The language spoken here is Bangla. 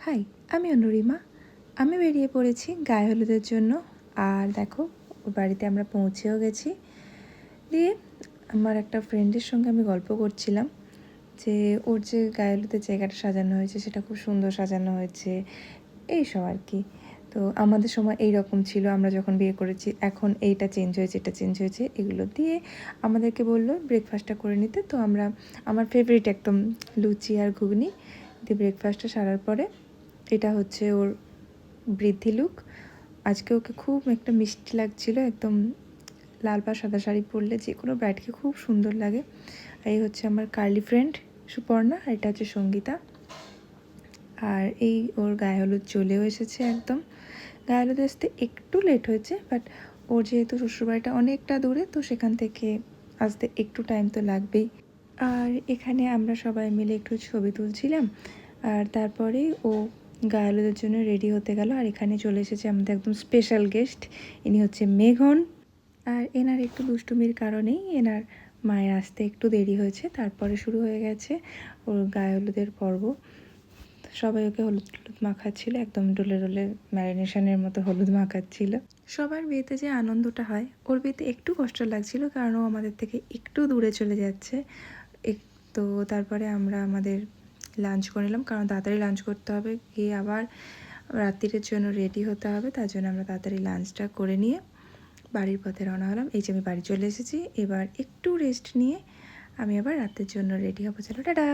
হাই, আমি অনুরিমা। আমি বেরিয়ে পড়েছি গায়ে হলুদের জন্য। আর দেখো, ওর বাড়িতে আমরা পৌঁছেও গেছি। দিয়ে আমার একটা ফ্রেন্ডের সঙ্গে আমি গল্প করছিলাম যে ওর যে গায়ে হলুদের জায়গাটা সাজানো হয়েছে সেটা খুব সুন্দর সাজানো হয়েছে, এইসব আর কি। তো আমাদের সময় এই রকম ছিল, আমরা যখন বিয়ে করেছি। এখন এইটা চেঞ্জ হয়েছে, এটা চেঞ্জ হয়েছে, এগুলো দিয়ে আমাদেরকে বললো ব্রেকফাস্টটা করে নিতে। তো আমরা, আমার ফেভারিট একদম লুচি আর ঘুগনি দিয়ে ব্রেকফাস্টটা সারার পরে, এটা হচ্ছে ওর বৃদ্ধি লুক। আজকে ওকে খুব একটা মিষ্টি লাগছিল, একদম লাল বা সাদা শাড়ি পরলে যে কোনো ব্রাইডকে খুব সুন্দর লাগে। আর এই হচ্ছে আমার কার্লি ফ্রেন্ড সুপর্ণা, আর এটা হচ্ছে সঙ্গীতা। আর এই ওর গায়ে হলুদ চলেও এসেছে একদম। গায়ে হলুদ আসতে একটু লেট হয়েছে, বাট ওর যেহেতু শ্বশুরবাড়িটা অনেকটা দূরে, তো সেখান থেকে আসতে একটু টাইম তো লাগবেই। আর এখানে আমরা সবাই মিলে একটু ছবি তুলছিলাম, আর তারপরে ও গায়ে হলুদের জন্য রেডি হতে গেল। আর এখানে চলে এসেছে আমাদের একদম স্পেশাল গেস্ট, ইনি হচ্ছে মেঘন। আর এনার একটু দুষ্টুমির কারণেই এনার মায়ের আসতে একটু দেরি হয়েছে। তারপরে শুরু হয়ে গেছে ওর গায়ে হলুদের পর্ব। সবাই ওকে হলুদ টলুদ মাখাচ্ছিল, একদম ডোলে ডোলে ম্যারিনেশনের মতো হলুদ মাখাচ্ছিল। সবার বিয়েতে যে আনন্দটা হয়, ওর বিয়েতে একটু কষ্ট লাগছিল, কারণ ও আমাদের থেকে একটু দূরে চলে যাচ্ছে। তো তারপরে আমরা আমাদের লাঞ্চ করে নিলাম, কারণ তাড়াতাড়ি লাঞ্চ করতে হবে, গিয়ে আবার রাত্রিরের জন্য রেডি হতে হবে। তার জন্য আমরা তাড়াতাড়ি লাঞ্চটা করে নিয়ে বাড়ির পথে রওনা হলাম। এই যে আমি বাড়ি চলে এসেছি, এবার একটু রেস্ট নিয়ে আমি আবার রাতের জন্য রেডি হবো। চলো, টাটা।